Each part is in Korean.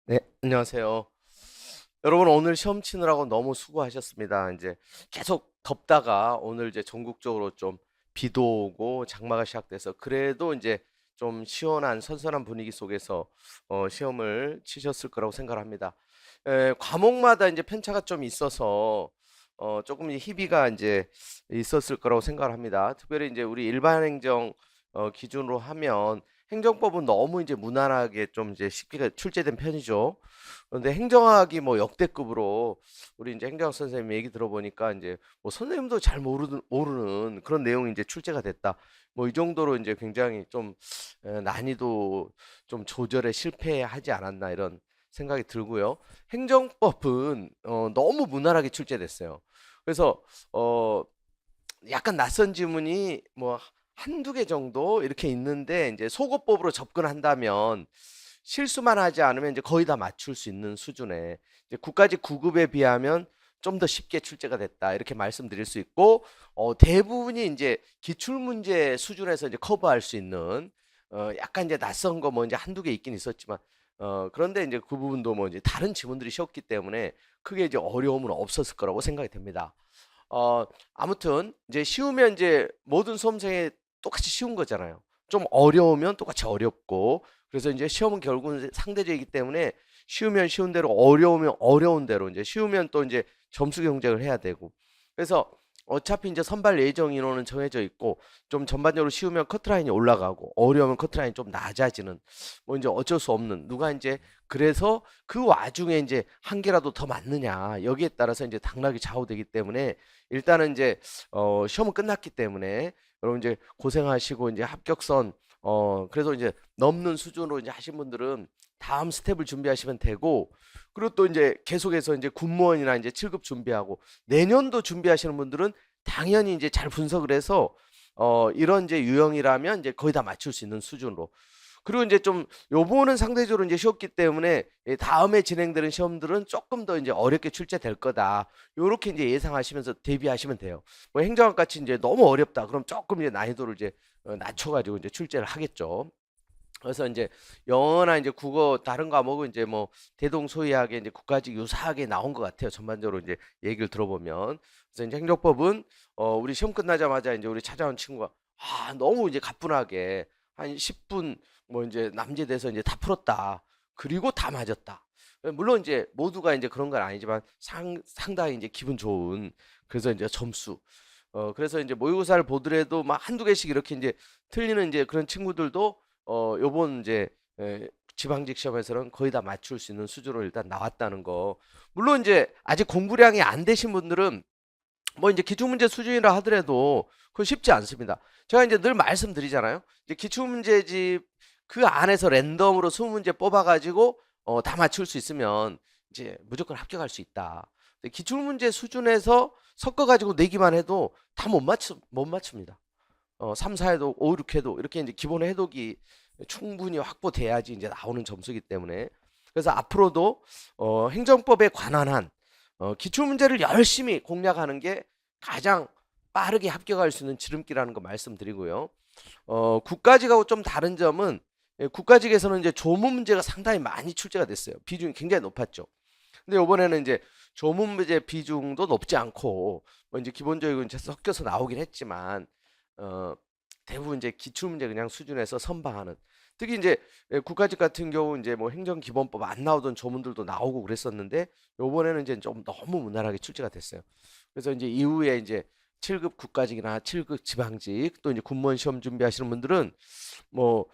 네, 안녕하세요. 여러분 오늘 시험 치느라고 너무 수고하셨습니다. 이제 계속 덥다가 오늘 이제 전국적으로 좀 비도 오고 장마가 시작돼서 그래도 이제 좀 시원한 선선한 분위기 속에서 시험을 치셨을 거라고 생각합니다. 과목마다 이제 편차가 좀 있어서 조금 희비가 이제 있었을 거라고 생각합니다. 특별히 이제 우리 일반 행정 기준으로 하면 행정법은 너무 이제 무난하게 좀 이제 쉽게 출제된 편이죠. 그런데 행정학이 뭐 역대급으로 우리 이제 행정학 선생님 얘기 들어보니까 이제 뭐 선생님도 잘 모르는 그런 내용이 이제 출제가 됐다. 뭐 이 정도로 이제 굉장히 좀 난이도 좀 조절에 실패하지 않았나 이런 생각이 들고요. 행정법은 너무 무난하게 출제됐어요. 그래서 어 약간 낯선 지문이 뭐 한두 개 정도 이렇게 있는데 이제 속어법으로 접근한다면 실수만 하지 않으면 이제 거의 다 맞출 수 있는 수준의 이제 국가직 9급에 비하면 좀 더 쉽게 출제가 됐다 이렇게 말씀드릴 수 있고 대부분이 이제 기출문제 수준에서 이제 커버할 수 있는 약간 이제 낯선 거 뭐 이제 한두 개 있긴 있었지만 그런데 이제 그 부분도 뭐 이제 다른 지문들이 쉬웠기 때문에 크게 이제 어려움은 없었을 거라고 생각이 됩니다. 어, 아무튼 이제 쉬우면 이제 모든 수험생이 똑같이 쉬운 거잖아요. 좀 어려우면 똑같이 어렵고 그래서 이제 시험은 결국은 상대적이기 때문에 쉬우면 쉬운 대로 어려우면 어려운 대로 이제 쉬우면 또 이제 점수 경쟁을 해야 되고 그래서 어차피 이제 선발 예정 인원은 정해져 있고 좀 전반적으로 쉬우면 커트라인이 올라가고 어려우면 커트라인이 좀 낮아지는 뭐 이제 어쩔 수 없는 누가 이제 그래서 그 와중에 이제 한 개라도 더 맞느냐 여기에 따라서 이제 당락이 좌우되기 때문에 일단은 이제 시험은 끝났기 때문에 여러분 이제 고생하시고 이제 합격선 그래서 이제 넘는 수준으로 이제 하신 분들은 다음 스텝을 준비하시면 되고 그리고 또 이제 계속해서 이제 군무원이나 이제 7급 준비하고 내년도 준비하시는 분들은 당연히 이제 잘 분석을 해서 이런 이제 유형이라면 이제 거의 다 맞출 수 있는 수준으로 그리고 이제 좀 요번은 상대적으로 이제 쉬웠기 때문에 다음에 진행되는 시험들은 조금 더 이제 어렵게 출제될 거다. 요렇게 이제 예상하시면서 대비하시면 돼요. 뭐 행정학 같이 이제 너무 어렵다. 그럼 조금 이제 난이도를 이제 낮춰가지고 이제 출제를 하겠죠. 그래서 이제 영어나 이제 국어 다른 과목은 이제 뭐 대동소이하게 이제 국가직 유사하게 나온 것 같아요. 전반적으로 이제 얘기를 들어보면. 그래서 이제 행정법은 우리 시험 끝나자마자 이제 우리 찾아온 친구가 너무 이제 가뿐하게 한 10분 뭐 이제 남짓해서 이제 다 풀었다. 그리고 다 맞았다. 물론 이제 모두가 이제 그런 건 아니지만 상당히 이제 기분 좋은 그래서 이제 점수 그래서 이제 모의고사를 보더라도 막 한두 개씩 이렇게 이제 틀리는 이제 그런 친구들도 요번 이제 지방직 시험에서는 거의 다 맞출 수 있는 수준으로 일단 나왔다는 거. 물론 이제 아직 공부량이 안 되신 분들은 뭐 이제 기출문제 수준이라 하더라도 그건 쉽지 않습니다. 제가 이제 늘 말씀드리잖아요. 이제 기출문제집 그 안에서 랜덤으로 20문제 뽑아가지고 다 맞출 수 있으면 이제 무조건 합격할 수 있다. 근데 기출문제 수준에서 섞어가지고 내기만 해도 다 못 맞춥니다. 3, 4해독, 5, 6해독 이렇게 이제 기본 해독이 충분히 확보돼야지 이제 나오는 점수이기 때문에 그래서 앞으로도 행정법에 관한 한 기출 문제를 열심히 공략하는 게 가장 빠르게 합격할 수 있는 지름길이라는 거 말씀드리고요. 국가직하고 좀 다른 점은 국가직에서는 이제 조문 문제가 상당히 많이 출제가 됐어요. 비중이 굉장히 높았죠. 근데 이번에는 이제 조문 문제 비중도 높지 않고 뭐 이제 기본적으로 이제 섞여서 나오긴 했지만 어, 대부분 이제 기출 문제 그냥 수준에서 선방하는 특히 이제 국가직 같은 경우 이제 뭐 행정기본법 안 나오던 조문들도 나오고 그랬었는데 요번에는 이제 좀 너무 무난하게 출제가 됐어요. 그래서 이제 이후에 이제 7급 국가직이나 7급 지방직 또 이제 군무원 시험 준비하시는 분들은 뭐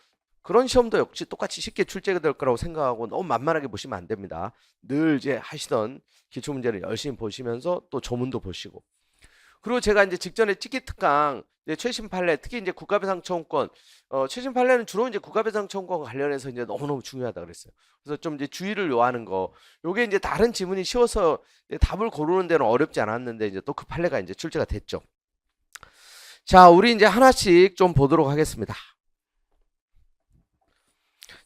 그런 시험도 역시 똑같이 쉽게 출제가 될 거라고 생각하고 너무 만만하게 보시면 안 됩니다. 늘 이제 하시던 기출 문제를 열심히 보시면서 또 조문도 보시고 그리고 제가 이제 직전에 티켓 특강 이제 최신 판례 특히 이제 국가배상 청구권 최신 판례는 주로 이제 국가배상 청구권 관련해서 이제 너무너무 중요하다 그랬어요. 그래서 좀 이제 주의를 요하는 거 요게 이제 다른 지문이 쉬워서 이제 답을 고르는 데는 어렵지 않았는데 이제 또 그 판례가 이제 출제가 됐죠. 자, 우리 이제 하나씩 좀 보도록 하겠습니다.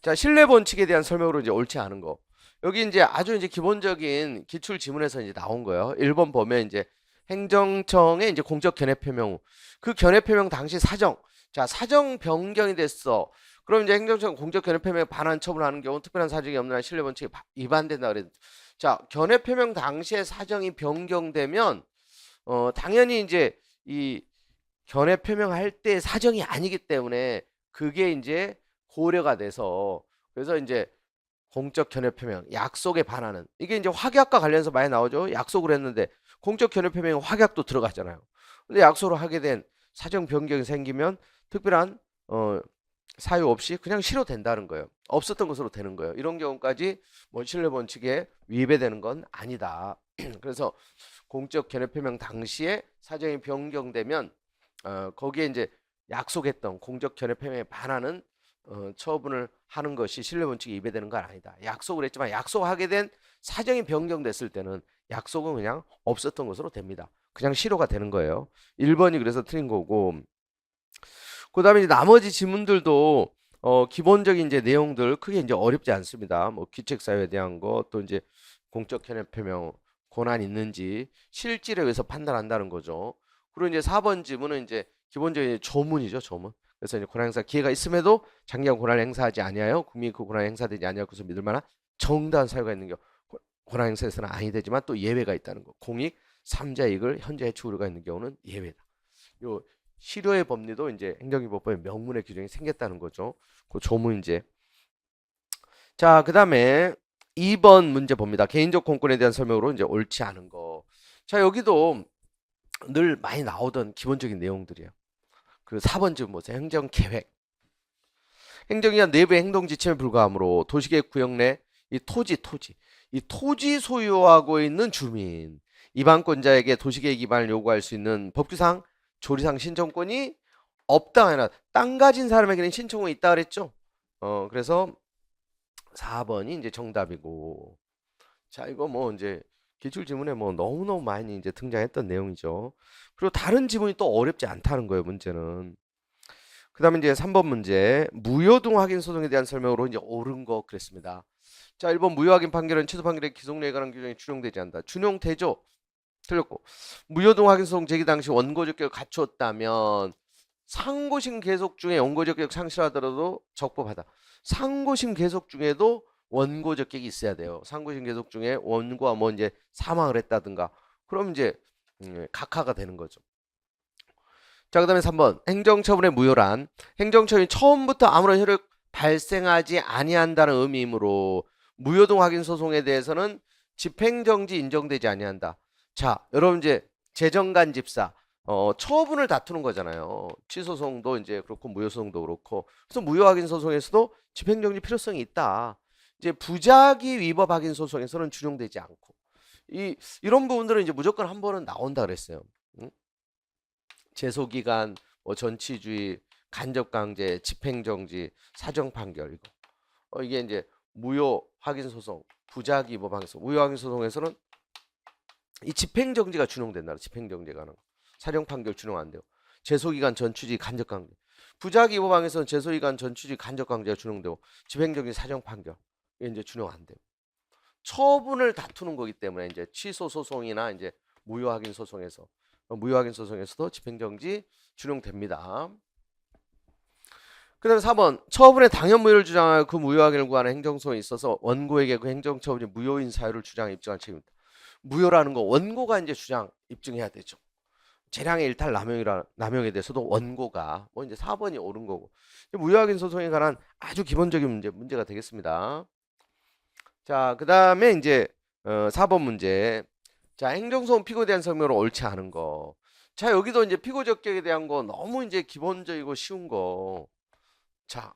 자, 신뢰 원칙에 대한 설명으로 이제 옳지 않은 거. 여기 이제 아주 이제 기본적인 기출 지문에서 이제 나온 거예요. 1번 보면 이제 행정청의 이제 공적 견해 표명 후. 그 견해 표명 당시 사정. 자, 사정 변경이 됐어. 그럼 이제 행정처가 공적 견해 표명에 반한 처분하는 경우 특별한 사정이 없는 한 신뢰 원칙에 위반된다 그랬. 자, 견해 표명 당시에 사정이 변경되면 당연히 이제 이 견해 표명할 때 사정이 아니기 때문에 그게 이제 고려가 돼서 그래서 이제 공적 견해 표명, 약속에 반하는 이게 이제 확약과 관련해서 많이 나오죠. 약속을 했는데 공적 견해 표명에 확약도 들어가잖아요. 근데 약속을 하게 된 사정 변경이 생기면 특별한 사유 없이 그냥 실효된다는 거예요. 없었던 것으로 되는 거예요. 이런 경우까지 뭐 신뢰 원칙에 위배되는 건 아니다. 그래서 공적 견해 표명 당시에 사정이 변경되면 거기에 이제 약속했던 공적 견해 표명에 반하는 처분을 하는 것이 신뢰 원칙에 위배되는 건 아니다. 약속을 했지만 약속하게 된 사정이 변경됐을 때는 약속은 그냥 없었던 것으로 됩니다. 그냥 실효가 되는 거예요. 1번이 그래서 틀린 거고. 그다음에 이제 나머지 지문들도 기본적인 이제 내용들 크게 이제 어렵지 않습니다. 뭐 귀책 사유에 대한 거, 또 이제 공적 견해 표명 권한 있는지 실질에 의해서 판단한다는 거죠. 그리고 이제 4번 지문은 이제 기본적인 조문이죠, 조문. 그래서 이제 권한 행사 기회가 있음에도 장기간 권한을 행사하지 아니하여 국민이 그 권한을 행사되지 아니할 것을 믿을 만한 정당한 사유가 있는 경우 권한 행사에서는 아니 되지만 또 예외가 있다는 거. 공익, 삼자 이익을 현재 해치 우려가 있는 경우는 예외다. 요 실효의 법리도 이제 행정기법법의 명문의 규정이 생겼다는 거죠. 그 조문 이제. 자, 그다음에 2번 문제 봅니다. 개인적 공권에 대한 설명으로 이제 옳지 않은 거. 자, 여기도 늘 많이 나오던 기본적인 내용들이에요. 그 4번 좀 보세요. 행정계획. 행정기관 내부의 행동지침에 불과하므로 도시계획 구역 내 이 토지 소유하고 있는 주민, 이반권자에게 도시계획 기반을 요구할 수 있는 법규상 조리상 신청권이 없다 아니라 땅 가진 사람에게는 신청권이 있다 그랬죠. 그래서 4번이 이제 정답이고. 자, 이거 뭐 이제 기출 지문에 뭐 너무너무 많이 이제 등장했던 내용이죠. 그리고 다른 지문이 또 어렵지 않다는 거예요, 문제는. 그다음에 이제 3번 문제 무효등 확인 소송에 대한 설명으로 이제 옳은 거 그랬습니다. 자, 1번 무효 확인 판결은 취소 판결의 기속력에 관한 규정이 준용되지 않는다. 준용되죠. 틀렸고. 무효등 확인 소송 제기 당시 원고적 격을 갖추었다면 상고심 계속 중에 원고적 격 상실하더라도 적법하다. 상고심 계속 중에도 원고적 격이 있어야 돼요. 상고심 계속 중에 원고가 뭐 이제 사망을 했다든가 그럼 이제 각하가 되는 거죠. 자, 그다음에 3번 행정처분의 무효란 행정처분이 처음부터 아무런 효력 발생하지 아니한다는 의미이므로 무효등 확인 소송에 대해서는 집행정지 인정되지 아니한다. 자, 여러분 이제 재정간 집사 처분을 다투는 거잖아요. 취소소송도 이제 그렇고 무효소송도 그렇고. 그래서 무효 확인 소송에서도 집행정지 필요성이 있다. 이제 부작위 위법 확인 소송에서는 준용되지 않고. 이런 부분들은 이제 무조건 한 번은 나온다 그랬어요. 응? 제소기간, 뭐 전치주의, 간접강제, 집행정지, 사정판결 이거. 이게 이제 무효 확인 소송, 부작위 위법 확인 소송, 무효 확인 소송에서는 이 집행정지가 준용된다. 집행정지가 하는 거. 사정판결 준용 안 돼요. 제소기간 전취지 간접강제. 부작위 위법 항에서는 제소기간 전취지 간접강제가 준용되고 집행정지 사정판결 이게 이제 준용 안 돼요. 처분을 다투는 거기 때문에 이제 취소 소송이나 이제 무효 확인 소송에서 무효 확인 소송에서도 집행정지 준용됩니다. 그다음 4번 처분의 당연 무효를 주장하여 그 무효 확인을 구하는 행정소송에 있어서 원고에게 그 행정처분이 무효인 사유를 주장 입증할 책임입니다. 무효라는 거 원고가 이제 주장 입증해야 되죠. 재량의 일탈 남용에 대해서도 원고가 뭐 이제 4번이 옳은 거고 무효 확인 소송에 관한 아주 기본적인 문제가 되겠습니다. 자, 그다음에 이제 4번 문제. 자, 행정소송 피고에 대한 설명으로 옳지 않은 거. 자, 여기도 이제 피고 적격에 대한 거 너무 이제 기본적이고 쉬운 거. 자,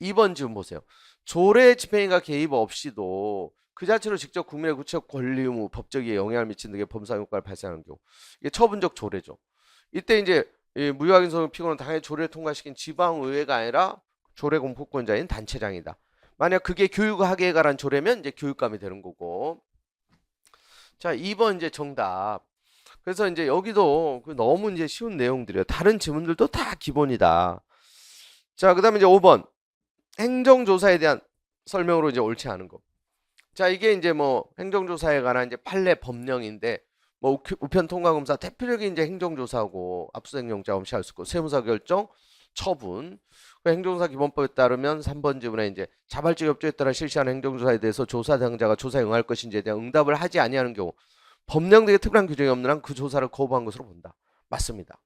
2번 지금 보세요. 조례 집행인가 개입 없이도 그 자체로 직접 국민의 구체적 권리 의무, 법적에 영향을 미치는 등의 범상 효과를 발생하는 경우 이게 처분적 조례죠. 이때 이제 무효 확인 소송 피고는 당연히 조례를 통과시킨 지방의회가 아니라 조례 공포권자인 단체장이다. 만약 그게 교육학에 관한 조례면 이제 교육감이 되는 거고. 자, 2번 이제 정답. 그래서 이제 여기도 너무 이제 쉬운 내용들이에요. 다른 지문들도 다 기본이다. 자, 그다음에 이제 5번 행정조사에 대한 설명으로 이제 옳지 않은 거. 자, 이게 이제 뭐 행정조사에 관한 이제 판례 법령인데 뭐 우편 통과검사 대표적인 이제 행정조사고 압수수색 영장 없이 할 수 있고 세무사 결정 처분 그 행정조사 기본법에 따르면 3번 지문에 이제 자발적 협조에 따라 실시하는 행정조사에 대해서 조사 대상자가 조사에 응할 것인지에 대한 응답을 하지 아니하는 경우 법령등의 특별한 규정이 없는 한 그 조사를 거부한 것으로 본다. 맞습니다.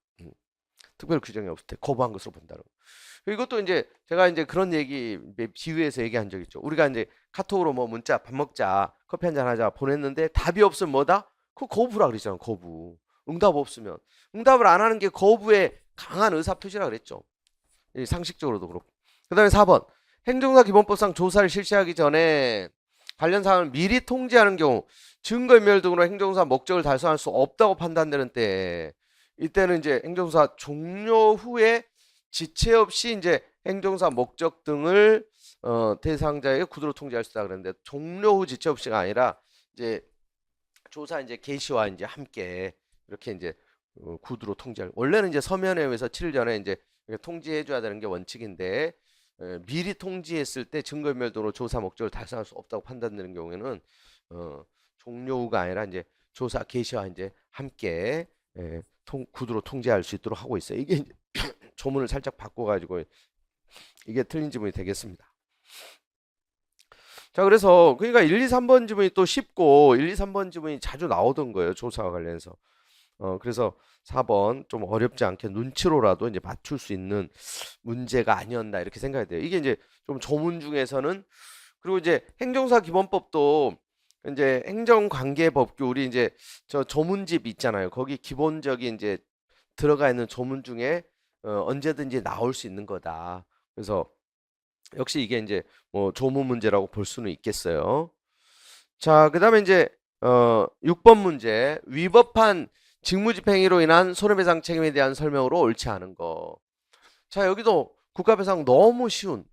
특별 규정이 없을 때 거부한 것으로 본다는 거. 이것도 이제 제가 이제 그런 얘기 비유해서 얘기한 적 있죠. 우리가 이제 카톡으로 뭐 문자 밥 먹자 커피 한잔 하자 보냈는데 답이 없으면 뭐다? 그거 거부라 그러잖아. 거부. 응답 없으면 응답을 안 하는 게 거부의 강한 의사표시라 그랬죠. 상식적으로도 그렇고. 그 다음에 4번 행정사 기본법상 조사를 실시하기 전에 관련 사항을 미리 통지하는 경우 증거인멸 등으로 행정사 목적을 달성할 수 없다고 판단되는 때 이때는 이제 행정사 종료 후에 지체 없이 이제 행정사 목적 등을 대상자에게 구두로 통지할 수 있다 그랬는데 종료 후 지체 없이가 아니라 이제 조사 이제 개시와 이제 함께 이렇게 이제 구두로 통지할 원래는 이제 서면에 의해서 7일 전에 이제 통지해 줘야 되는 게 원칙인데 미리 통지했을 때 증거인멸 등으로 조사 목적을 달성할 수 없다고 판단되는 경우에는 종료 후가 아니라 이제 조사 개시와 이제 함께 구두로 통지할 수 있도록 하고 있어요. 이게 조문을 살짝 바꿔가지고 이게 틀린 지문이 되겠습니다. 자, 그래서 그러니까 1, 2, 3번 지문이 또 쉽고 1, 2, 3번 지문이 자주 나오던 거예요. 조사와 관련해서. 그래서 4번 좀 어렵지 않게 눈치로라도 이제 맞출 수 있는 문제가 아니었나 이렇게 생각이 돼요. 이게 이제 좀 조문 중에서는 그리고 이제 행정사 기본법도 이제 행정관계법규 우리 이제 저 조문집 있잖아요. 거기 기본적인 이제 들어가 있는 조문 중에 언제든지 나올 수 있는 거다. 그래서 역시 이게 이제 뭐 조문 문제라고 볼 수는 있겠어요. 자, 그다음에 이제 6번 문제 위법한 직무집행위로 인한 손해배상 책임에 대한 설명으로 옳지 않은 거. 자, 여기도 국가배상 너무 쉬운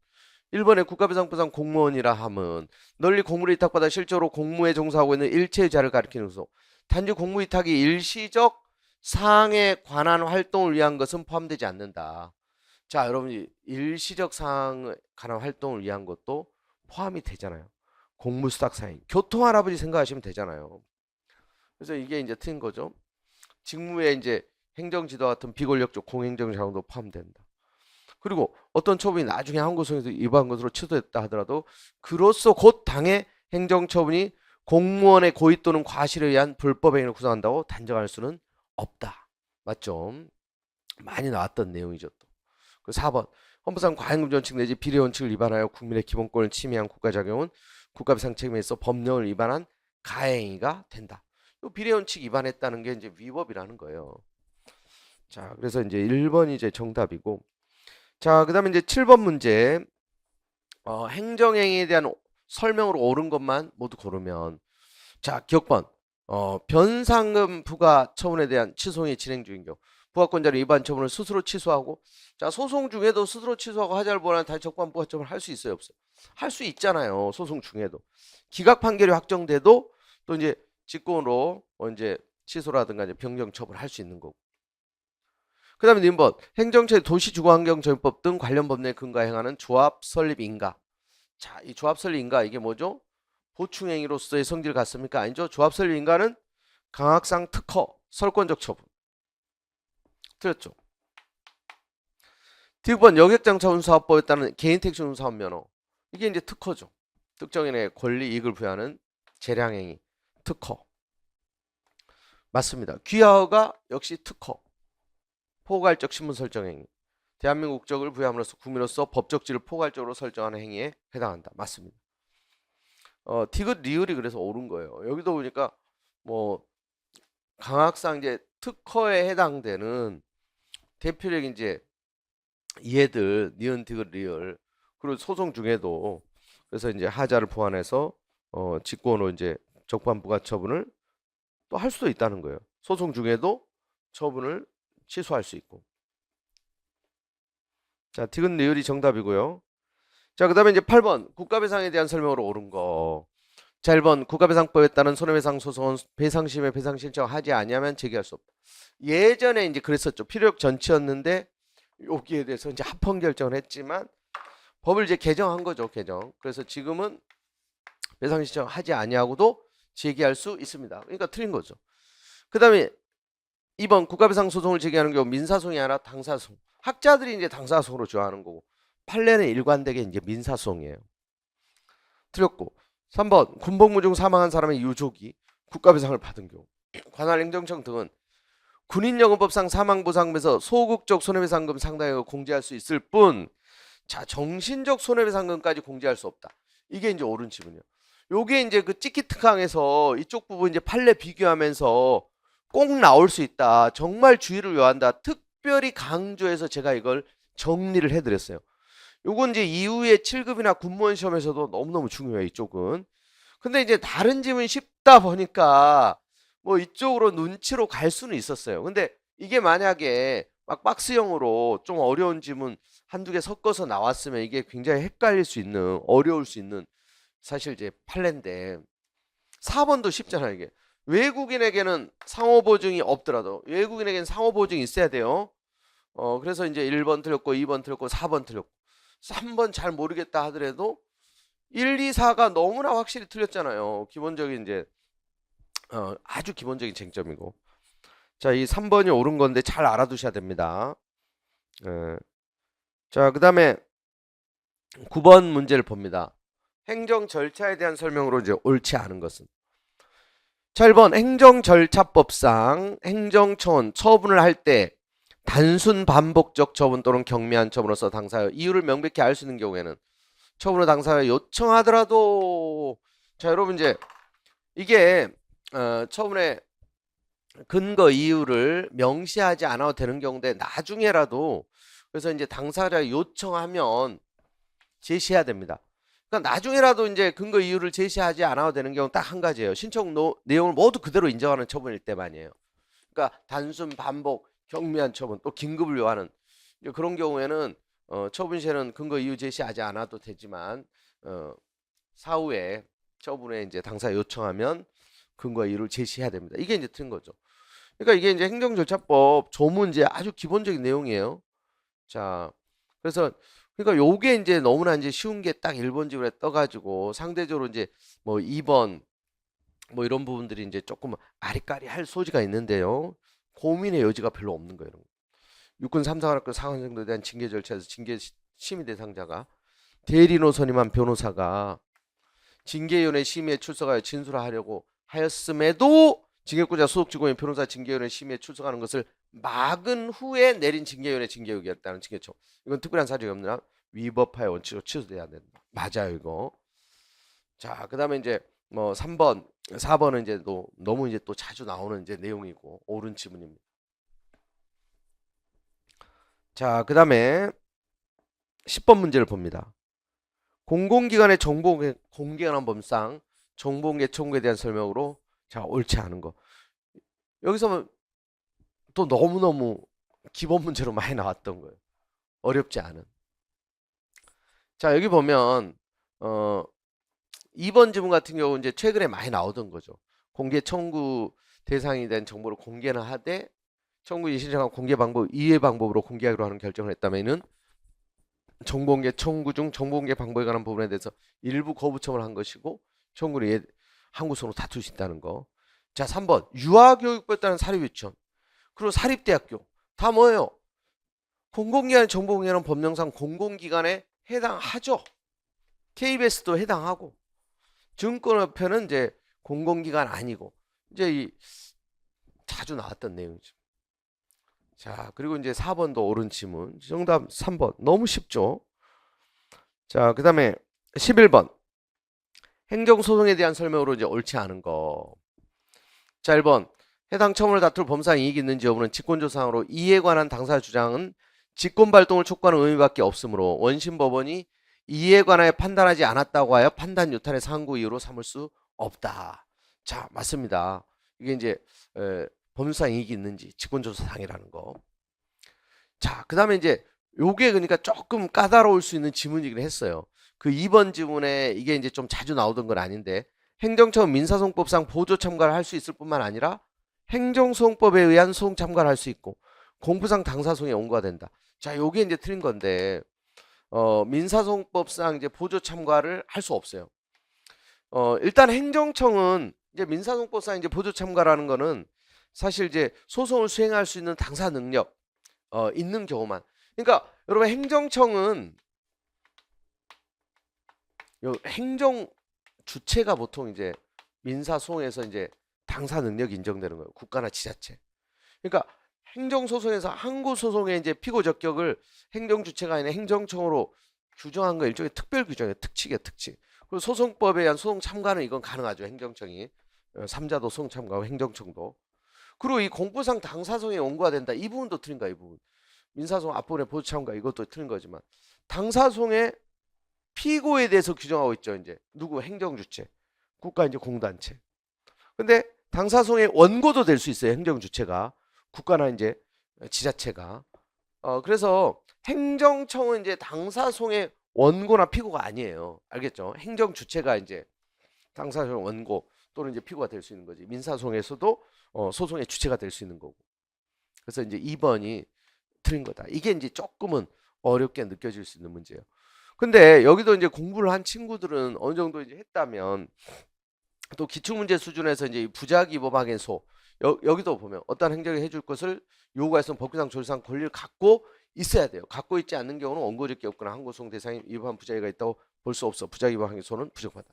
1번에 국가배상부상 공무원이라 함은 널리 공무를 위탁받아 실제로 공무에 종사하고 있는 일체의 자를 가리키는 것으로 단지 공무위탁이 일시적 사항에 관한 활동을 위한 것은 포함되지 않는다. 자, 여러분 일시적 사항에 관한 활동을 위한 것도 포함이 되잖아요. 공무수탁사행, 교통할아버지 생각하시면 되잖아요. 그래서 이게 이제 틀린 거죠. 직무에 이제 행정지도 같은 비권력적 공행정 자금도 포함된다. 그리고 어떤 처분이 나중에 항고소에서 위반한 것으로 취소됐다 하더라도 그로써 곧 당해 행정처분이 공무원의 고의 또는 과실에 의한 불법행위를 구성한다고 단정할 수는 없다. 맞죠? 많이 나왔던 내용이죠. 또. 그 4번 헌법상 과잉금지 원칙 내지 비례 원칙을 위반하여 국민의 기본권을 침해한 국가작용은 국가배상 책임에 있어 법령을 위반한 가해행위가 된다. 이 비례 원칙 위반했다는 게 이제 위법이라는 거예요. 자, 그래서 이제 1번이 이제 정답이고 자, 그 다음에 이제 7번 문제 행정행위에 대한 설명으로 옳은 것만 모두 고르면 자, 기억번 변상금 부과 처분에 대한 취소행위 진행 중인 경우 부과권자는 위반 처분을 스스로 취소하고 자, 소송 중에도 스스로 취소하고 하자를 보완한 다시 적반 부과 처분을 할 수 있어요, 없어요? 할 수 있잖아요, 소송 중에도. 기각 판결이 확정돼도 또 이제 직권으로 이제 취소라든가 이제 변경 처분을 할 수 있는 거고. 그 다음에 님번 행정처의 도시주거환경정비법 등 관련 법령에 근거해 행하는 조합 설립 인가. 자, 이 조합 설립 인가 이게 뭐죠? 보충행위로서의 성질을 갖습니까? 아니죠. 조합 설립 인가는 강학상 특허 설권적 처분. 틀렸죠. D번 여객장차 운수사업법에 따른 개인택시 운수사업 면허. 이게 이제 특허죠. 특정인의 권리 이익을 부여하는 재량행위 특허. 맞습니다. 귀하가 역시 특허. 포괄적 신분 설정 행위. 대한민국 국적을 부여함으로써 국민으로서 법적지를 포괄적으로 설정하는 행위에 해당한다. 맞습니다. 디귿 리을이 그래서 옳은 거예요. 여기도 보니까 뭐 강학상 이제 특허에 해당되는 대표적인 이제 얘들 니은 디귿 리을 그리고 소송 중에도 그래서 이제 하자를 보완해서 직권으로 이제 적반 부가 처분을 또 할 수도 있다는 거예요. 소송 중에도 처분을 취소할 수 있고. 자, 디귿 리을이 정답이고요. 자, 그 다음에 이제 8번 국가배상에 대한 설명으로 옳은 거. 자, 1번 국가배상법에 따른 손해배상 소송은 배상심에 배상 신청하지 아니하면 제기할 수 없다. 예전에 이제 그랬었죠. 필요적 전치였는데 여기에 대해서 이제 합헌 결정을 했지만 법을 이제 개정한 거죠. 개정. 그래서 지금은 배상 신청하지 아니하고도 제기할 수 있습니다. 그러니까 틀린 거죠. 그 다음에 2번 국가배상 소송을 제기하는 경우 민사소송이 아니라 당사소송. 학자들이 이제 당사소송으로 좋아하는 거고 판례는 일관되게 이제 민사소송이에요. 틀렸고 3번 군복무 중 사망한 사람의 유족이 국가배상을 받은 경우 관할 행정청 등은 군인연금법상 사망보상금에서 소극적 손해배상금 상당액을 공제할 수 있을 뿐, 자 정신적 손해배상금까지 공제할 수 없다. 이게 이제 옳은 지문이요. 요게 이제 그 찍기특강에서 이쪽 부분 이제 판례 비교하면서 꼭 나올 수 있다. 정말 주의를 요한다. 특별히 강조해서 제가 이걸 정리를 해드렸어요. 요건 이제 이후에 7급이나 군무원 시험에서도 너무너무 중요해요. 이쪽은. 근데 이제 다른 지문 쉽다 보니까 뭐 이쪽으로 눈치로 갈 수는 있었어요. 근데 이게 만약에 막 박스형으로 좀 어려운 지문 한두 개 섞어서 나왔으면 이게 굉장히 헷갈릴 수 있는, 어려울 수 있는 사실 이제 판례인데 4번도 쉽잖아요. 이게 외국인에게는 상호보증이 없더라도 외국인에게는 상호보증이 있어야 돼요. 그래서 이제 1번 틀렸고 2번 틀렸고 4번 틀렸고 3번 잘 모르겠다 하더라도 1, 2, 4가 너무나 확실히 틀렸잖아요. 기본적인 이제 아주 기본적인 쟁점이고. 자, 이 3번이 옳은 건데 잘 알아두셔야 됩니다. 자, 그 다음에 9번 문제를 봅니다. 행정 절차에 대한 설명으로 이제 옳지 않은 것은. 자, 1번 행정절차법상 행정처원 처분을 할 때 단순 반복적 처분 또는 경미한 처분으로서 당사자 이유를 명백히 알 수 있는 경우에는 처분을 당사자가 요청하더라도, 자 여러분 이제 이게 처분의 근거 이유를 명시하지 않아도 되는 경우인데 나중에라도, 그래서 이제 당사자가 요청하면 제시해야 됩니다. 그러니까 나중에라도 이제 근거 이유를 제시하지 않아도 되는 경우 딱 한 가지예요. 신청 내용을 모두 그대로 인정하는 처분일 때만이에요. 그러니까 단순 반복 경미한 처분 또 긴급을 요하는 그런 경우에는 처분 시에는 근거 이유 제시하지 않아도 되지만 사후에 처분에 이제 당사자 요청하면 근거 이유를 제시해야 됩니다. 이게 이제 틀린 거죠. 그러니까 이게 이제 행정절차법 조문 이제 아주 기본적인 내용이에요. 자, 그래서 그러니까 요게 이제 너무나 이제 쉬운 게 딱 1번 지문에 떠가지고 상대적으로 이제 뭐 2번 뭐 이런 부분들이 이제 조금 아리까리할 소지가 있는데요. 고민의 여지가 별로 없는 거예요. 육군 3사관학교 상원생도에 대한 징계 절차에서 징계 심의 대상자가 대리노 선임한 변호사가 징계위원회 심의에 출석하여 진술하려고 하였음에도 징계구자 소속 직원이 변호사 징계위원회 심의에 출석하는 것을 막은 후에 내린 징계위원회 징계유기였다는 징계청. 이건 특별한 사정이 없는 한 위법하여 원칙으로 취소돼야 된다. 맞아요 이거. 자, 그다음에 이제 뭐 3번, 4번은 이제 또 너무 이제 또 자주 나오는 이제 내용이고 옳은 지문입니다. 자, 그다음에 10번 문제를 봅니다. 공공기관의 정보 공개관한 법상 정보공개 청구에 대한 설명으로 자 옳지 않은 거. 여기서 또 너무너무 기본 문제로 많이 나왔던 거예요. 어렵지 않은. 자, 여기 보면 2번 지문 같은 경우 이제 최근에 많이 나오던 거죠. 공개 청구 대상이 된 정보를 공개는 하되 청구인이 신청한 공개 방법 이외의 방법으로 공개하기로 하는 결정을 했다면은 정보공개 청구 중 정보공개 방법에 관한 부분에 대해서 일부 거부청을 한 것이고 청구를 항고성으로 다툴 수 있다는 거. 자, 3번 유아교육부에 따른 사립유치원 그리고 사립대학교 다 뭐예요? 공공기관의 정보공개는 법령상 공공기관에 해당하죠. KBS도 해당하고 증권협회는 이제 공공기관 아니고 이제 이 자주 나왔던 내용이죠. 자, 그리고 이제 4번도 옳은 지문. 정답 3번. 너무 쉽죠? 자, 그 다음에 11번. 행정소송에 대한 설명으로 이제 옳지 않은 거. 자, 1번. 해당 처분을 다툴 범사상 이익이 있는지 여부는 직권조사상으로 이에 관한 당사자 주장은 직권발동을 촉구하는 의미밖에 없으므로 원심법원이 이에 관하여 판단하지 않았다고 하여 판단 유탄의 상고 이유로 삼을 수 없다. 자, 맞습니다. 이게 이제 법률상 이익이 있는지 직권조사상이라는 거. 자, 그 다음에 이제 요게 그러니까 조금 까다로울 수 있는 지문이긴 했어요. 그 2번 지문에 이게 이제 좀 자주 나오던 건 아닌데 행정처분 민사소송법상 보조 참가를 할 수 있을 뿐만 아니라 행정소송법에 의한 소송 참가를 할 수 있고 공부상 당사소송에 온거된다. 자, 요게 이제 틀린 건데 민사소송법상 이제 보조 참가를 할 수 없어요. 일단 행정청은 이제 민사소송법상 이제 보조 참가라는 거는 사실 이제 소송을 수행할 수 있는 당사 능력 있는 경우만. 그러니까 여러분 행정청은 요 행정 주체가 보통 이제 민사소송에서 이제 당사 능력이 인정되는 거예요. 국가나 지자체. 그러니까 행정소송에서 항고소송의 이제 피고 적격을 행정 주체가 아닌 행정청으로 규정한 거 일종의 특별 규정이에요. 특칙이에요, 특칙. 그리고 소송법에 의한 소송 참가는 이건 가능하죠. 행정청이. 삼자도 소송 참가하고 행정청도. 그리고 이 공부상 당사성이 원고가 된다. 이 부분도 틀린 거야, 이 부분. 민사소송 앞부분에 보수 참가 이것도 틀린 거지만 당사송의 피고에 대해서 규정하고 있죠. 이제 누구 행정주체, 국가 이제 공단체. 근데 당사송의 원고도 될 수 있어요. 행정주체가 국가나 이제 지자체가. 그래서 행정청은 이제 당사송의 원고나 피고가 아니에요. 알겠죠? 행정주체가 이제 당사송 원고 또는 이제 피고가 될 수 있는 거지. 민사소송에서도 소송의 주체가 될 수 있는 거고. 그래서 이제 2번이 틀린 거다. 이게 이제 조금은 어렵게 느껴질 수 있는 문제예요. 근데 여기도 이제 공부를 한 친구들은 어느 정도 이제 했다면 또 기출문제 수준에서 이제 부작위법 확인소 여기도 보면 어떤 행정이 해줄 것을 요구해서 법규상 조례상 권리를 갖고 있어야 돼요. 갖고 있지 않는 경우는 원고적기 없거나 항고소송 대상이 위반 부작위가 있다고 볼 수 없어. 부작위법 확인소는 부적하다.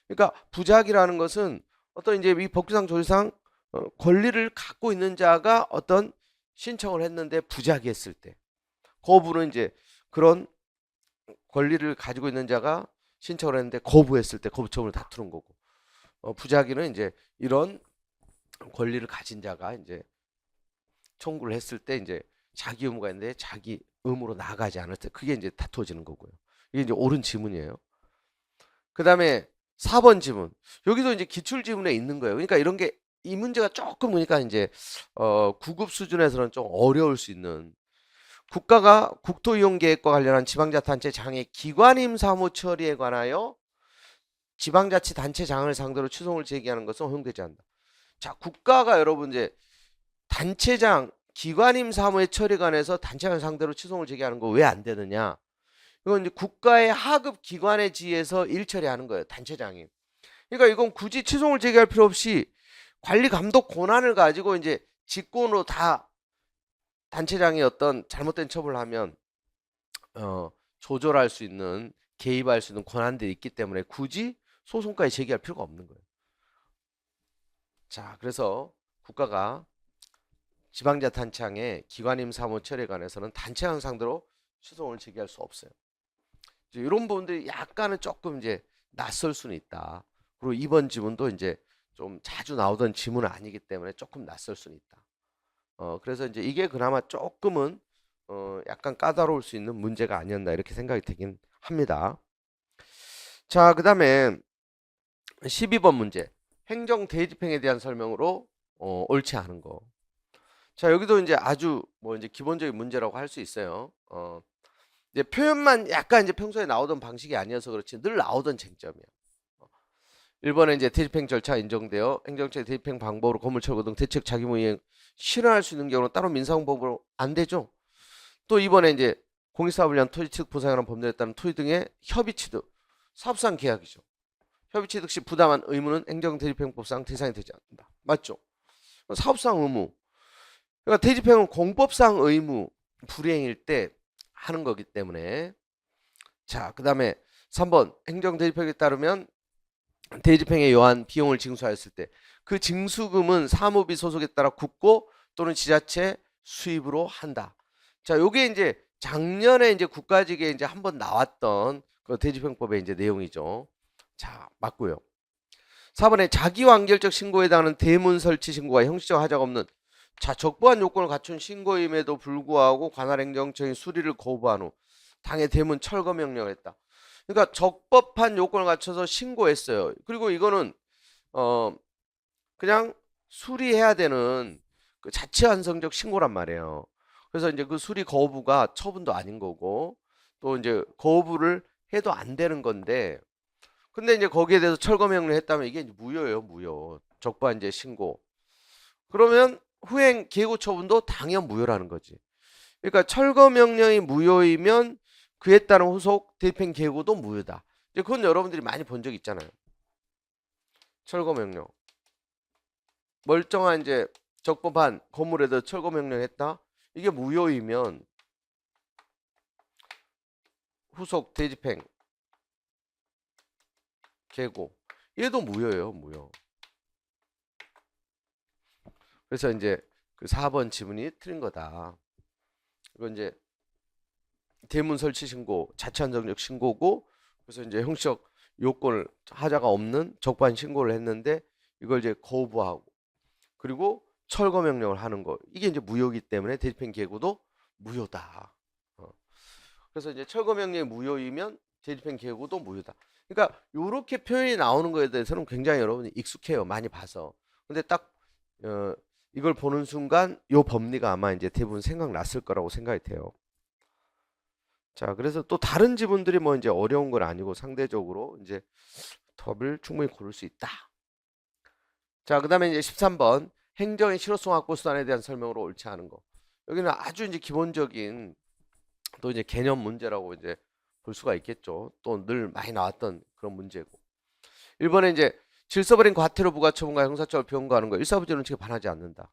그러니까 부작위라는 것은 어떤 이제 이 법규상 조례상 권리를 갖고 있는 자가 어떤 신청을 했는데 부작위했을 때 거부는 이제 그런 권리를 가지고 있는 자가 신청을 했는데 거부했을 때 거부청을 다투는 거고 부작위는 이제 이런 권리를 가진 자가 이제 청구를 했을 때 이제 자기 의무가 있는데 자기 의무로 나가지 않을 때 그게 이제 다투어지는 거고요. 이게 이제 옳은 지문이에요. 그 다음에 4번 지문. 여기도 이제 기출 지문에 있는 거예요. 그러니까 이런 게 이 문제가 조금 보니까 이제 9급 수준에서는 좀 어려울 수 있는 국가가 국토이용계획과 관련한 지방자치단체 장애 기관임 사무 처리에 관하여 지방자치단체 장을 상대로 추송을 제기하는 것은 허용되지 않는다. 자, 국가가 여러분 이제 단체장 기관임 사무의 처리에 관해서 단체장 상대로 추송을 제기하는 거 왜 안 되느냐? 이건 이제 국가의 하급 기관의 지위에서 일처리하는 거예요. 단체장이. 그러니까 이건 굳이 추송을 제기할 필요 없이 관리 감독 권한을 가지고 이제 직권으로 다 단체장이 어떤 잘못된 처벌을 하면 조절할 수 있는 개입할 수 있는 권한들이 있기 때문에 굳이 소송까지 제기할 필요가 없는 거예요. 자, 그래서 국가가 지방자치단체장의 기관임 사무 처리에 관해서는 단체장 상대로 소송을 제기할 수 없어요. 이제 이런 부분들이 약간은 조금 이제 낯설 수는 있다. 그리고 이번 지문도 이제 좀 자주 나오던 지문은 아니기 때문에 조금 낯설 수는 있다. 그래서 이제 이게 그나마 조금은 약간 까다로울 수 있는 문제가 아니었나 이렇게 생각이 되긴 합니다. 자, 그 다음에 12번 문제. 행정 대집행에 대한 설명으로 옳지 않은 거. 자, 여기도 이제 아주 뭐 이제 기본적인 문제라고 할 수 있어요. 이제 표현만 약간 이제 평소에 나오던 방식이 아니어서 그렇지 늘 나오던 쟁점이야. 1번에 이제 대집행 절차 인정되어 행정처의 대집행 방법으로 건물 철거 등 대책 자기무 이행 실현할 수 있는 경우는 따로 민사법으로 안 되죠. 또 2번에 이제 공익사업을 위한 토지 취득 보상에 관한 법률에 따른 토지 등의 협의 취득 사업상 계약이죠. 협의 취득 시 부담한 의무는 행정대집행법상 대상이 되지 않는다. 맞죠? 사업상 의무. 그러니까 대집행은 공법상 의무 불이행일 때 하는 거기 때문에 자, 그 다음에 3번 행정대집행에 따르면 대집행에 요한 비용을 징수하였을 때 그 징수금은 사무비 소속에 따라 국고 또는 지자체 수입으로 한다. 자, 요게 이제 작년에 이제 국가직에 이제 한번 나왔던 그 대집행법의 이제 내용이죠. 자, 맞고요. 4번에 자기완결적 신고에 해당하는 대문 설치 신고가 형식적 하자가 없는 자, 적부한 요건을 갖춘 신고임에도 불구하고 관할 행정처의 수리를 거부한 후 당해 대문 철거 명령을 했다. 그러니까 적법한 요건을 갖춰서 신고했어요. 그리고 이거는 그냥 수리해야 되는 그 자치완성적 신고란 말이에요. 그래서 이제 그 수리 거부가 처분도 아닌 거고 또 이제 거부를 해도 안 되는 건데 근데 이제 거기에 대해서 철거 명령을 했다면 이게 이제 무효예요, 무효. 적부한 이제 신고. 그러면 후행 계고 처분도 당연 무효라는 거지. 그러니까 철거 명령이 무효이면 그에 따른 후속 대집행 계고도 무효다. 이제 그건 여러분들이 많이 본 적 있잖아요. 철거 명령. 멀쩡한 이제 적법한 건물에도 철거 명령했다. 이게 무효이면 후속 대집행 계고. 얘도 무효예요, 무효. 그래서 이제 그 4번 지문이 틀린 거다. 이건 이제 대문 설치 신고, 자체한 정적 신고고, 그래서 이제 형식 요건을 하자가 없는 적반 신고를 했는데 이걸 이제 거부하고, 그리고 철거 명령을 하는 거. 이게 이제 무효이기 때문에 대집행 계고도 무효다. 그래서 이제 철거 명령이 무효이면 대집행 계고도 무효다. 그러니까 이렇게 표현이 나오는 거에 대해서는 굉장히 여러분이 익숙해요. 많이 봐서. 근데 딱 이걸 보는 순간 요 법리가 아마 이제 대부분 생각났을 거라고 생각이 돼요. 자, 그래서 또 다른 지문들이 뭐 이제 어려운 건 아니고 상대적으로 이제 답을 충분히 고를 수 있다. 자, 그다음에 이제 13번 행정의 실효성 확보 수단에 대한 설명으로 옳지 않은 거. 여기는 아주 이제 기본적인 또 이제 개념 문제라고 이제 볼 수가 있겠죠. 또 늘 많이 나왔던 그런 문제고. 1번에 이제 질서버린 과태료 부과처분과 형사처벌 병과하는 거 일사부재론 측에 반하지 않는다.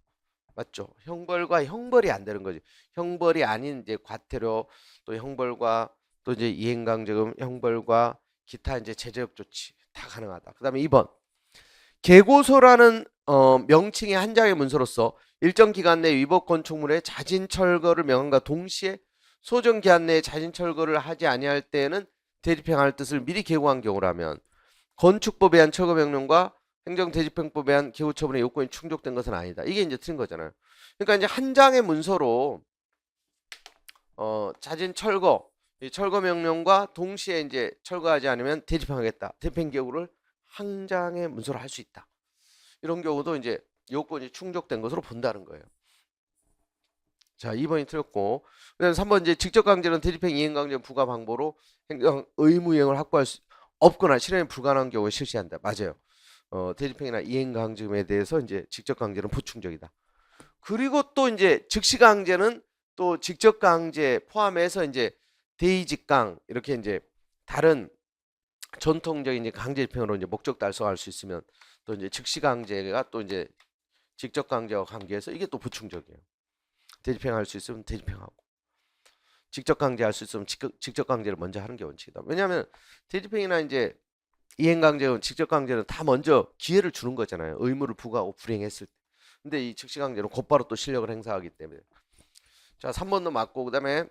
맞죠? 형벌과 형벌이 안 되는 거지. 형벌이 아닌 이제 과태료, 또 형벌과 또 이제 이행강제금, 형벌과 기타 이제 제재적 조치 다 가능하다. 그다음에 2번 계고서라는 명칭의 한 장의 문서로서 일정 기간 내 위법 건축물의 자진 철거를 명함과 동시에 소정 기한 내에 자진 철거를 하지 아니할 때에는 대집행할 뜻을 미리 계고한 경우라면 건축법에 의한 철거 명령과 행정대집행법에 의한 계고 처분의 요건이 충족된 것은 아니다. 이게 이제 틀린 거잖아요. 그러니까 이제 한 장의 문서로 자진 철거, 이 철거 명령과 동시에 이제 철거하지 않으면 대집행하겠다. 대집행 계고를 한 장의 문서로 할 수 있다. 이런 경우도 이제 요건이 충족된 것으로 본다는 거예요. 자, 2번이 틀렸고, 그다음 3번 이제 직접 강제는 대집행 이행 강제 부과 방법으로 행정 의무 이행을 확보할 수 없거나 실현이 불가능한 경우에 실시한다. 맞아요. 대집행이나 이행 강제금에 대해서 이제 직접 강제는 부충적이다. 그리고 또 이제 즉시 강제는 또 직접 강제 포함해서 이제 대의직강 이렇게 이제 다른 전통적인 이제 강제 집행으로 이제 목적 달성할 수 있으면 또 이제 즉시 강제가 또 이제 직접 강제와 관계해서 이게 또 부충적이에요. 대집행할 수 있으면 대집행하고 직접 강제할 수 있으면 직접 강제를 먼저 하는 게 원칙이다. 왜냐하면 대집행이나 이제 이행 강제는 직접 강제는 다 먼저 기회를 주는 거잖아요. 의무를 부과하고 불이행했을 때. 근데 이 즉시 강제는 곧바로 또 실력을 행사하기 때문에. 자, 3번도 맞고 그다음에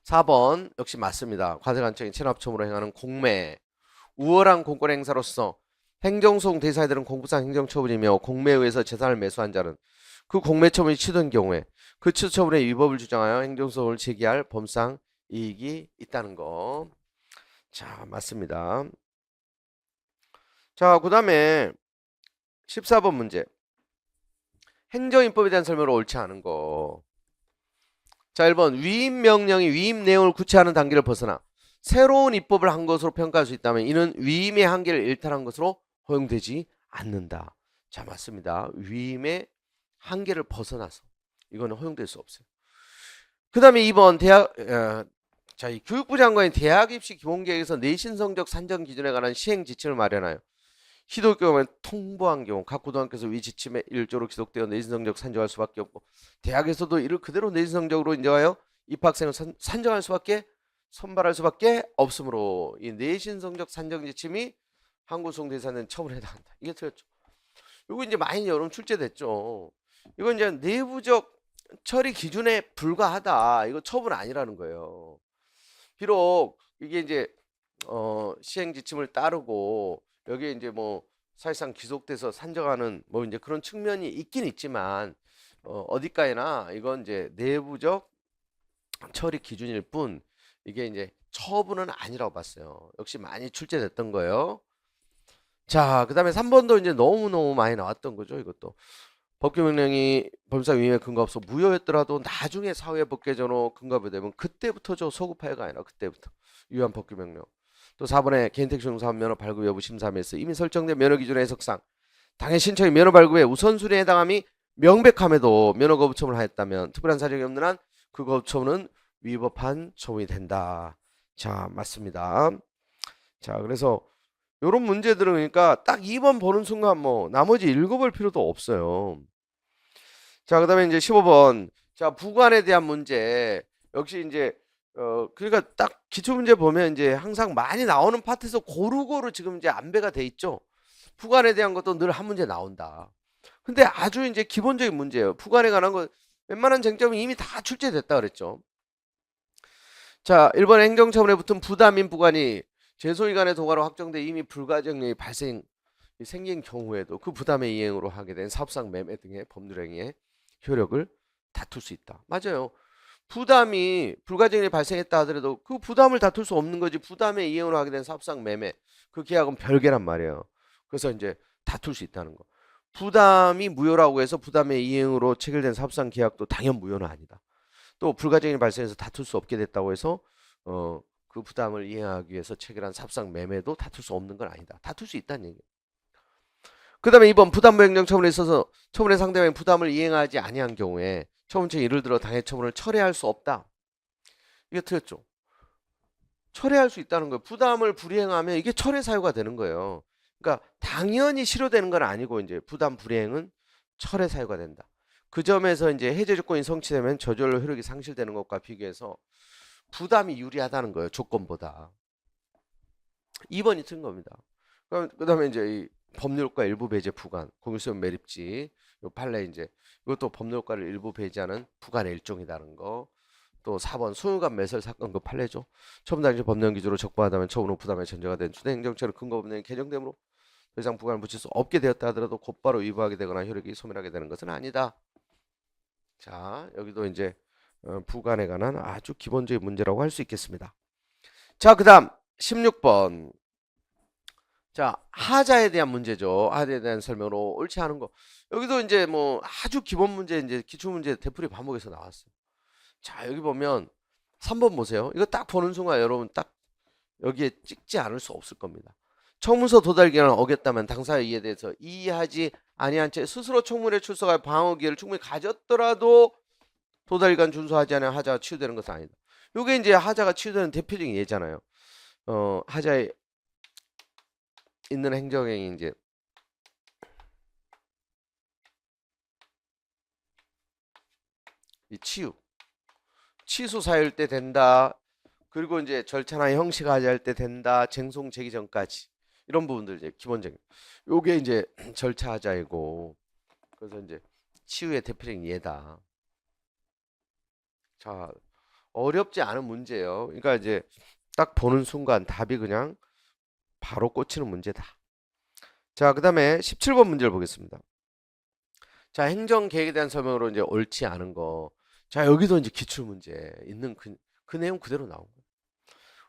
4번 역시 맞습니다. 과세관청이 체납처분으로 행하는 공매, 우월한 공권 행사로서 행정소송 대사에들은 공부상 행정처분이며 공매에 의해서 재산을 매수한 자는 그 공매처분이 취소된 경우에 그 취소처분의 위법을 주장하여 행정소송을 제기할 범상 이익이 있다는 거. 자, 맞습니다. 자, 그 다음에 14번 문제. 행정입법에 대한 설명으로 옳지 않은 거. 자, 1번 위임 명령이 위임 내용을 구체하는 단계를 벗어나 새로운 입법을 한 것으로 평가할 수 있다면 이는 위임의 한계를 일탈한 것으로 허용되지 않는다. 자, 맞습니다. 위임의 한계를 벗어나서 이거는 허용될 수 없어요. 그 다음에 2번 자, 이 교육부 장관이 대학 입시 기본계획에서 내신 성적 산정 기준에 관한 시행 지침을 마련하여 희도일 경우에 통보한 경우 각 고등학교에서 위 지침에 일조로 기록되어 내신 성적 산정할 수밖에 없고 대학에서도 이를 그대로 내신 성적으로 인정하여 입학생을 산정할 수밖에 선발할 수밖에 없으므로 이 내신 성적 산정 지침이 한국소송 대사는 처분에 해당한다. 이게 틀렸죠. 이거 이제 많이 여러분 출제됐죠. 이건 이제 내부적 처리 기준에 불과하다. 이거 처분 아니라는 거예요. 비록 이게 이제 시행 지침을 따르고 여기에 이제 뭐 사실상 귀속돼서 산정하는 뭐 이제 그런 측면이 있긴 있지만 어디까지나 이건 이제 내부적 처리 기준일 뿐 이게 이제 처분은 아니라고 봤어요. 역시 많이 출제됐던 거예요. 자, 그 다음에 3번도 이제 너무너무 많이 나왔던 거죠. 이것도 법규명령이 법상 위임에 근거 없어 무효였더라도 나중에 사후에 법개정으로 근거가 되면 그때부터죠. 소급하여가 아니라 그때부터 유한 법규명령. 또 4번에 개인택시사업 면허 발급 여부 심사함에서 이미 설정된 면허 기준의 해석상 당해 신청이 면허 발급에 우선순위에 해당함이 명백함에도 면허 거부 처분을 하였다면 특별한 사정이 없는 한 그 거부 처분은 위법한 처분이 된다. 자, 맞습니다. 자, 그래서 요런 문제들은 그러니까 딱 2번 보는 순간 뭐 나머지 읽어볼 필요도 없어요. 자, 그 다음에 이제 15번. 자, 부관에 대한 문제. 역시 이제 그러니까 딱 기출문제 보면 이제 항상 많이 나오는 파트에서 고루고루 지금 이제 안배가 돼 있죠. 부관에 대한 것도 늘 한 문제 나온다. 근데 아주 이제 기본적인 문제예요. 부관에 관한 거 웬만한 쟁점이 이미 다 출제됐다 그랬죠. 자, 일본 행정처분에 붙은 부담인 부관이 제소이간의 도가로 확정돼 이미 불가정력이 생긴 경우에도 그 부담의 이행으로 하게 된 사업상 매매 등의 법률행위의 효력을 다툴 수 있다. 맞아요. 부담이 불가정력이 발생했다 하더라도 그 부담을 다툴 수 없는 거지. 부담의 이행으로 하게 된 사업상 매매 그 계약은 별개란 말이에요. 그래서 이제 다툴 수 있다는 거. 부담이 무효라고 해서 부담의 이행으로 체결된 사업상 계약도 당연 무효는 아니다. 또 불가정이 발생해서 다툴 수 없게 됐다고 해서 그 부담을 이행하기 위해서 체결한 사업상 매매도 다툴 수 없는 건 아니다. 다툴 수 있다는 얘기예요. 그 다음에 2번 부담부 행정처분에 있어서 처분의 상대방이 부담을 이행하지 아니한 경우에 처분청이 이를 들어 당해 처분을 철회할 수 없다. 이게 틀렸죠. 철회할 수 있다는 거예요. 부담을 불이행하면 이게 철회 사유가 되는 거예요. 그러니까 당연히 실효되는 건 아니고 이제 부담 불이행은 철회 사유가 된다. 그 점에서 이제 해제 조건이 성취되면 저절로 효력이 상실되는 것과 비교해서 부담이 유리하다는 거예요. 조건보다. 2번이 틀린 겁니다. 그다음에 이제 이 법률과 일부 배제 부관, 공유수용 매립지, 요 판례 이제 이것도 법률과를 일부 배제하는 부관의 일종이라는 거. 또 4번 소유관 매설 사건 그 판례죠. 처분 당시 법령 기준으로 적부하다면 처분 후 부담의 전제가 된 주된 행정처를 근거 없는 개정되므로 더 이상 부관을 붙일 수 없게 되었다 하더라도 곧바로 위반하게 되거나 효력이 소멸하게 되는 것은 아니다. 자, 여기도 이제 부관에 관한 아주 기본적인 문제라고 할 수 있겠습니다. 자, 그 다음 16번. 자, 하자에 대한 문제죠. 하자에 대한 설명으로 옳지 않은 거. 여기도 이제 뭐 아주 기본 문제, 이제 기출문제 되풀이 반복해서 나왔어요. 자, 여기 보면 3번 보세요. 이거 딱 보는 순간 여러분 딱 여기에 찍지 않을 수 없을 겁니다. 청문서 도달 기간을 어겼다면 당사의 이에 대해서 이의하지 아니한 채 스스로 청문회에 출석할 방어 기회를 충분히 가졌더라도 도달 기간 준수하지 않으면 하자가 치유되는 것은 아니다. 요게 이제 하자가 치유되는 대표적인 예잖아요. 하자에 있는 행정행위 이제 이 치수 사유일 때 된다. 그리고 이제 절차나 형식 하자할 때 된다. 쟁송 제기 전까지 이런 부분들 이제 기본적인. 요게 이제 절차 하자이고 그래서 이제 치유의 대표적인 예다. 자, 어렵지 않은 문제예요. 그러니까 이제 딱 보는 순간 답이 그냥 바로 꽂히는 문제다. 자, 그 다음에 17번 문제를 보겠습니다. 자, 행정계획에 대한 설명으로 이제 옳지 않은 거. 자, 여기도 이제 기출문제 있는 그 내용 그대로 나온 거예요.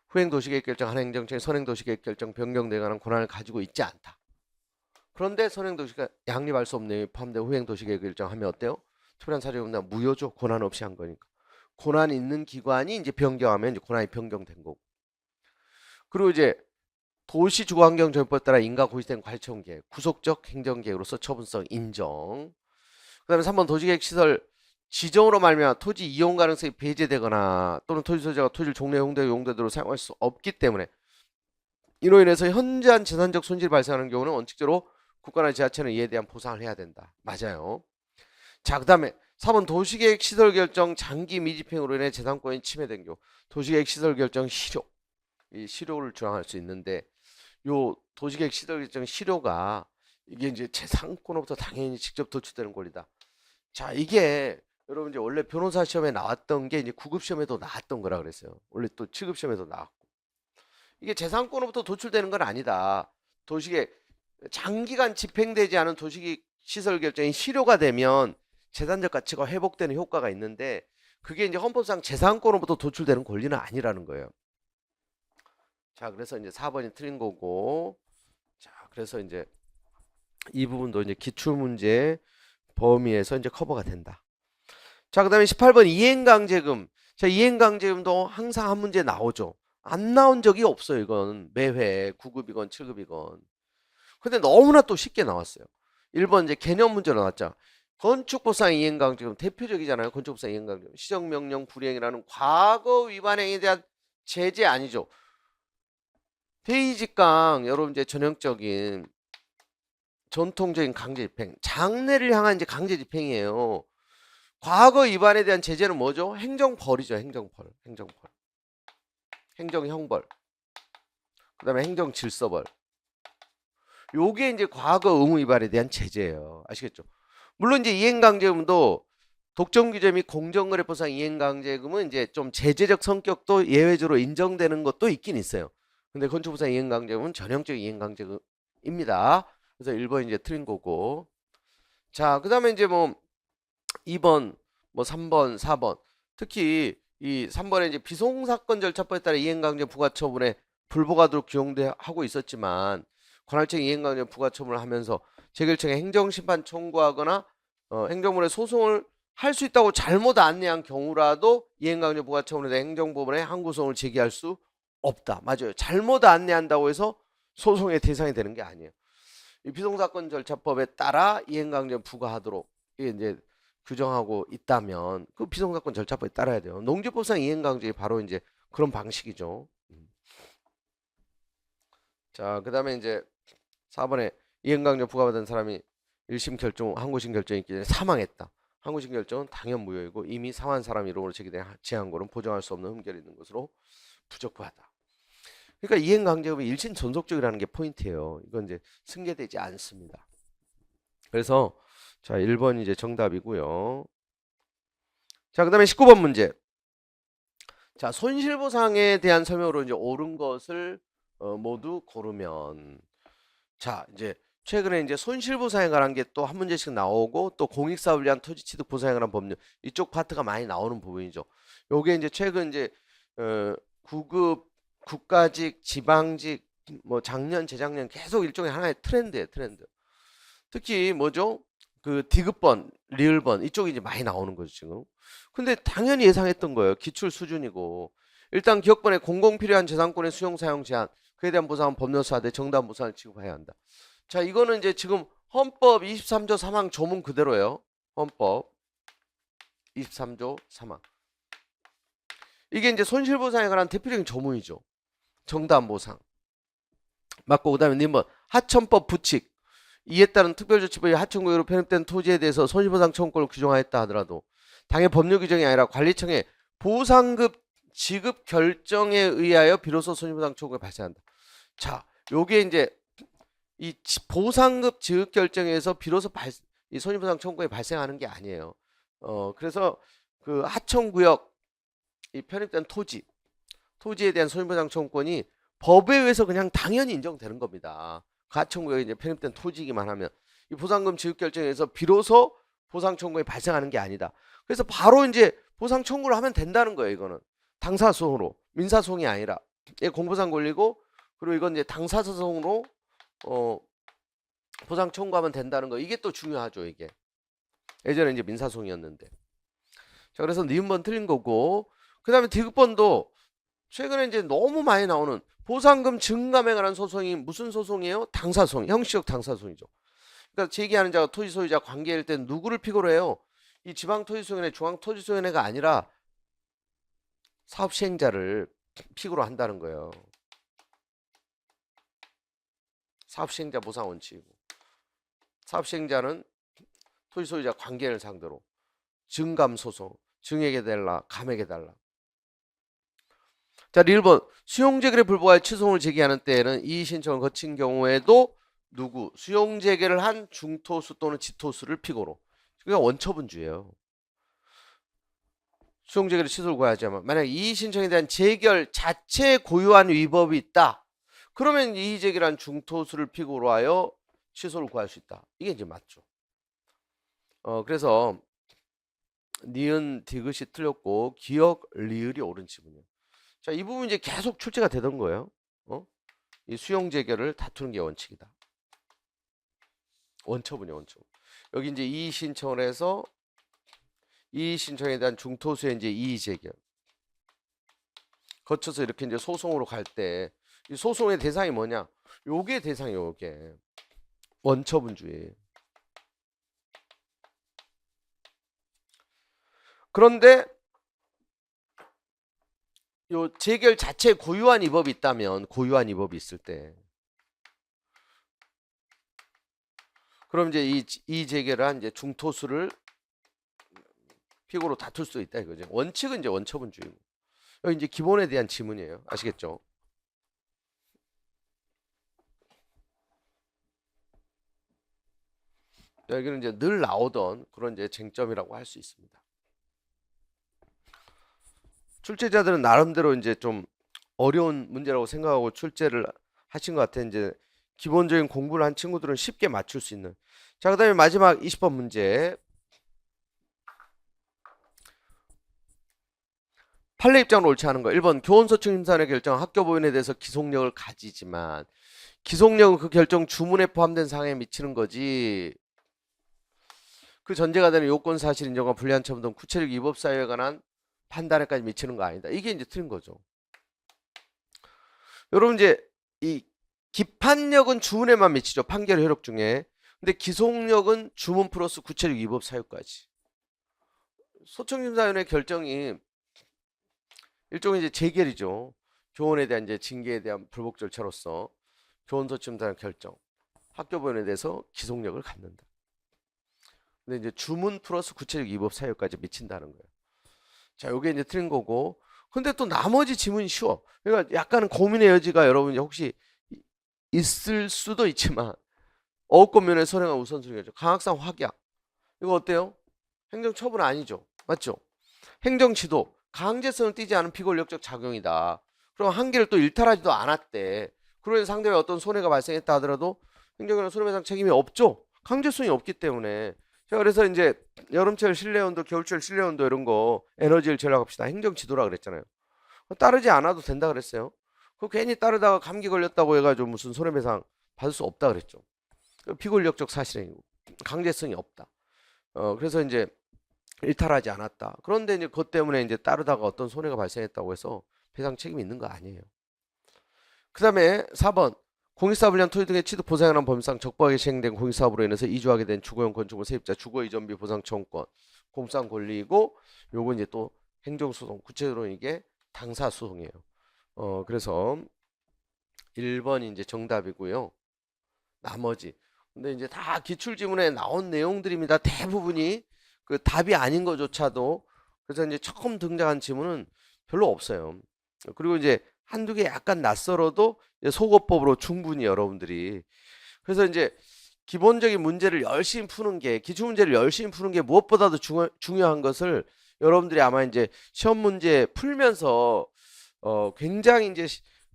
후행도시계획 결정 한 행정청이 선행도시계획 결정 변경에 관한 권한을 가지고 있지 않다. 그런데 선행도시가 양립할 수 없는 내용이 포함된 후행도시계획 결정하면 어때요? 특별한 사정이 없나 무효죠. 권한 없이 한 거니까. 권한이 있는 기관이 이제 변경하면 이제 권한이 변경된 거고. 그리고 이제 도시주거환경정비법에 따라 인가 고시된 관리처분계획, 구속적 행정계획으로서 처분성 인정. 그 다음에 3번 도시계획 시설 지정으로 말미암아 토지 이용 가능성이 배제되거나 또는 토지 소재가 토지를 종래 용도대로 사용할 수 없기 때문에 이로 인해서 현저한 재산적 손실이 발생하는 경우는 원칙적으로 국가나 지자체는 이에 대한 보상을 해야 된다. 맞아요. 자, 그 다음에 4번 도시계획 시설 결정 장기 미집행으로 인해 재산권이 침해된 경우 도시계획 시설 결정 실효 이 실효를 주장할 수 있는데 요 도시계획 시설 결정 실효가 이게 이제 재산권으로부터 당연히 직접 도출되는 권리다. 자, 이게 여러분 이제 원래 변호사 시험에 나왔던 게 이제 9급 시험에도 나왔던 거라 그랬어요. 원래 또 7급 시험에도 나왔고. 이게 재산권으로부터 도출되는 건 아니다. 도시계획 장기간 집행되지 않은 도시계획 시설 결정이 실효가 되면 재산적 가치가 회복되는 효과가 있는데 그게 이제 헌법상 재산권으로부터 도출되는 권리는 아니라는 거예요. 자, 그래서 이제 4번이 틀린 거고. 자, 그래서 이제 이 부분도 이제 기출문제 범위에서 이제 커버가 된다. 자, 그 다음에 18번 이행강제금. 자, 이행강제금도 항상 한 문제 나오죠. 안 나온 적이 없어요. 이건 매회 9급이건 7급이건. 근데 너무나 또 쉽게 나왔어요. 1번 이제 개념 문제로 나왔죠. 건축법상 이행강제금 대표적이잖아요. 건축법상 이행강제금. 시정명령 불이행이라는 과거 위반행위에 대한 제재 아니죠. 대이직강 여러분 이제 전형적인 전통적인 강제 집행, 장래를 향한 이제 강제 집행이에요. 과거 위반에 대한 제재는 뭐죠? 행정벌이죠. 행정벌. 행정형벌, 그다음에 행정질서벌. 요게 이제 과거 의무 위반에 대한 제재예요. 아시겠죠? 물론 이제 이행강제금도 독점규제 및 공정거래법상 이행강제금은 이제 좀 제재적 성격도 예외적으로 인정되는 것도 있긴 있어요. 근데 건축법상 이행강제금은 전형적인 이행강제금입니다. 그래서 1번 이제 틀린 거고. 자, 그다음에 이제 뭐 2번, 뭐 3번, 4번. 특히 이 3번에 이제 비송사건 절차법에 따라 이행강제 부과처분에 불복하도록 규정하고 있었지만 관할청 이행강제 부과처분을 하면서 재결청에 행정심판 청구하거나 행정부에 소송을 할 수 있다고 잘못 안내한 경우라도 이행강제 부과처분에 대해 행정법원에 항고소송을 제기할 수 없다. 맞아요. 잘못 안내한다고 해서 소송의 대상이 되는 게 아니에요. 이 비송사건 절차법에 따라 이행강제 부과하도록 이게 이제 규정하고 있다면 그 비송사건 절차법에 따라야 돼요. 농지법상 이행강제가 바로 이제 그런 방식이죠. 자, 그다음에 이제 4번에 이행강제 부과받은 사람이 1심 결정, 항고심 결정이 있기 전에 사망했다. 항고심 결정은 당연 무효이고 이미 사망한 사람 이름으로 제기된 제한고는 보정할 수 없는 흠결이 있는 것으로 부적부하다. 그러니까 이행강제금이 일심 전속적이라는 게 포인트예요. 이건 이제 승계되지 않습니다. 그래서 자, 1번 이제 정답이고요. 자, 그다음에 19번 문제. 자, 손실보상에 대한 설명으로 이제 옳은 것을 모두 고르면, 자, 이제 최근에 이제 손실보상에 관한 게 또 한 문제씩 나오고 또 공익사업을 위한 토지취득 보상에 관한 법률 이쪽 파트가 많이 나오는 부분이죠. 요게 이제 최근 이제 구급, 국가직, 지방직, 뭐 작년, 재작년 계속 일종의 하나의 트렌드예요, 트렌드. 특히 뭐죠? 그 디귿번, 리을번 이쪽이 이제 많이 나오는 거죠, 지금. 근데 당연히 예상했던 거예요. 기출 수준이고. 일단 기업권의 공공 필요한 재산권의 수용 사용 제한, 그에 대한 보상은 법령사대 정당 보상을 지급해야 한다. 자, 이거는 이제 지금 헌법 23조 3항 조문 그대로예요. 헌법 23조 3항. 이게 이제 손실보상에 관한 대표적인 조문이죠. 정당 보상. 맞고, 그다음에 님번 하천법 부칙. 이에 따른 특별조치법이 하천구역으로 편입된 토지에 대해서 손실보상 청구권을 규정하였다 하더라도 당의 법률 규정이 아니라 관리청의 보상급 지급 결정에 의하여 비로소 손실보상 청구가 발생한다. 자, 요게 이제 이 보상급 지급 결정에서 비로소 이 손실보상 청구가 발생하는 게 아니에요. 그래서 그 하천구역 이 편입된 토지에 대한 손실보상 청구권이 법에 의해서 그냥 당연히 인정되는 겁니다. 하천구역에 이제 편입된 토지이기만 하면 이 보상금 지급 결정에서 비로소 보상 청구가 발생하는 게 아니다. 그래서 바로 이제 보상 청구를 하면 된다는 거예요. 이거는 당사소송으로 민사소송이 아니라 공보상 걸리고 그리고 이건 이제 당사소송으로 보상 청구하면 된다는 거. 이게 또 중요하죠. 이게 예전에 이제 민사소송이었는데. 자, 그래서 니은번 틀린 거고, 그 다음에 디귿번도 최근에 이제 너무 많이 나오는 보상금 증감에 관한 소송이 무슨 소송이에요? 당사소송, 형식적 당사소송이죠. 그러니까 제기하는 자가 토지 소유자 관계일 때 누구를 피고로 해요? 이 지방토지소유원회, 중앙토지소유원회가 아니라 사업시행자를 피고로 한다는 거예요. 사업시행자 보상 원칙이고, 사업시행자는 토지소유자 관계를 상대로 증감소송, 증액에 달라, 감액에 달라. 자, 1번 수용재개를 불복하여 취소를 제기하는 때에는 이의신청을 거친 경우에도 누구? 수용재개를 한 중토수 또는 지토수를 피고로. 그러니까 원처분주예요. 수용재개를 취소를 구하자면 만약 이의신청에 대한 재결 자체에 고유한 위법이 있다. 그러면 이의재개를 한 중토수를 피고로 하여 취소를 구할 수 있다. 이게 이제 맞죠. 그래서 니은 디귿이 틀렸고 기역 리을이 옳은 지문이에요. 자, 이 부분 이제 계속 출제가 되던 거예요. 이 수용 재결을 다투는 게 원칙이다. 원처분이요, 원처분. 여기 이제 이의 신청을 해서 이의 신청에 대한 중토수의 이제 이의 재결 거쳐서 이렇게 이제 소송으로 갈 때 이 소송의 대상이 뭐냐? 요게 대상이요, 요게 원처분주의. 그런데 요 재결 자체에 고유한 위법이 있다면, 고유한 위법이 있을 때, 그럼 이제 이 재결을 한 이제 중토수를 피고로 다툴 수 있다 이거죠. 원칙은 이제 원처분주의고. 여기 이제 기본에 대한 지문이에요. 아시겠죠? 여기는 이제 늘 나오던 그런 이제 쟁점이라고 할 수 있습니다. 출제자들은 나름대로 이제 좀 어려운 문제라고 생각하고 출제를 하신 것 같아요. 이제 기본적인 공부를 한 친구들은 쉽게 맞출 수 있는. 자, 그다음에 마지막 20번 문제. 판례 입장으로 옳지 않은 거. 1번 교원소청 심사원의 결정 학교 보존에 대해서 기속력을 가지지만 기속력은 그 결정 주문에 포함된 사항에 미치는 거지 그 전제가 되는 요건 사실 인정과 불리한 처분 등 구체적 위법 사유에 관한 판단에까지 미치는 거 아니다. 이게 이제 틀린 거죠. 여러분 이제 이 기판력은 주문에만 미치죠. 판결 효력 중에. 근데 기속력은 주문 플러스 구체적 위법 사유까지. 소청심사위원회 결정이 일종의 이제 재결이죠. 교원에 대한 이제 징계에 대한 불복 절차로서 교원소청심사위원 결정, 학교 보존에 대해서 기속력을 갖는다. 근데 이제 주문 플러스 구체적 위법 사유까지 미친다는 거예요. 자, 요게 이제 틀린 거고. 근데 또 나머지 지문이 쉬워. 그러니까 약간은 고민의 여지가 여러분 혹시 있을 수도 있지만 어업권면의 선행한 우선순위죠. 강학상 확약. 이거 어때요? 행정처분 아니죠. 맞죠? 행정지도. 강제성을 띠지 않은 피권력적 작용이다. 그럼 한계를 또 일탈하지도 않았대. 그러면 상대에 어떤 손해가 발생했다 하더라도 행정이나 손해배상 책임이 없죠. 강제성이 없기 때문에. 자, 그래서 이제 여름철 실내온도, 겨울철 실내온도 이런 거 에너지를 절약합시다. 행정지도라 그랬잖아요. 따르지 않아도 된다 그랬어요. 그 괜히 따르다가 감기 걸렸다고 해가지고 무슨 손해배상 받을 수 없다 그랬죠. 피권력적 사실행위고 강제성이 없다. 그래서 이제 일탈하지 않았다. 그런데 이제 그것 때문에 이제 따르다가 어떤 손해가 발생했다고 해서 배상 책임이 있는 거 아니에요. 그 다음에 4번 공익사업 관련 토지 등의 취득 보상에 관한 법률상 적법하게 시행된 공익사업으로 인해서 이주하게 된 주거용 건축물 세입자 주거 이전비 보상 청구권 공상 권리이고 요건 이제 또 행정소송 구체적으로 이게 당사소송이에요. 그래서 1번이 이제 정답이고요. 나머지 근데 이제 다 기출지문에 나온 내용들입니다. 대부분이 그 답이 아닌 것조차도. 그래서 이제 처음 등장한 지문은 별로 없어요. 그리고 이제 한두 개 약간 낯설어도 속어법으로 충분히 여러분들이. 그래서 이제 기본적인 문제를 열심히 푸는 게 기출문제를 열심히 푸는 게 무엇보다도 중요한 것을 여러분들이 아마 이제 시험 문제 풀면서 굉장히 이제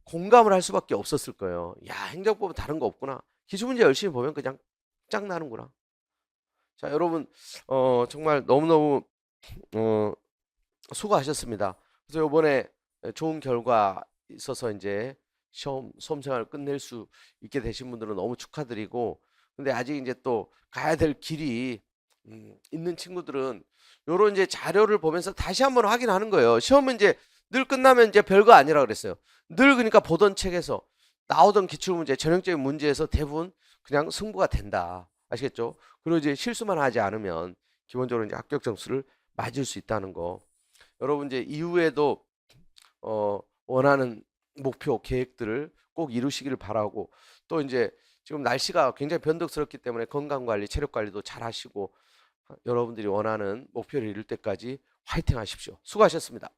공감을 할 수밖에 없었을 거예요. 야, 행정법은 다른 거 없구나. 기출문제 열심히 보면 그냥 짱나는구나. 자, 여러분 정말 너무너무 수고하셨습니다. 그래서 이번에 좋은 결과 있어서 이제 수험생활을 끝낼 수 있게 되신 분들은 너무 축하드리고, 근데 아직 이제 또 가야 될 길이 있는 친구들은 요런 이제 자료를 보면서 다시 한번 확인하는 거예요. 시험은 이제 늘 끝나면 이제 별거 아니라 그랬어요. 늘 그러니까 보던 책에서 나오던 기출문제, 전형적인 문제에서 대부분 그냥 승부가 된다. 아시겠죠? 그리고 이제 실수만 하지 않으면 기본적으로 이제 합격 점수를 맞을 수 있다는 거. 여러분 이제 이후에도 원하는 목표 계획들을 꼭 이루시기를 바라고, 또 이제 지금 날씨가 굉장히 변덕스럽기 때문에 건강 관리, 체력 관리도 잘 하시고 여러분들이 원하는 목표를 이룰 때까지 화이팅 하십시오. 수고하셨습니다.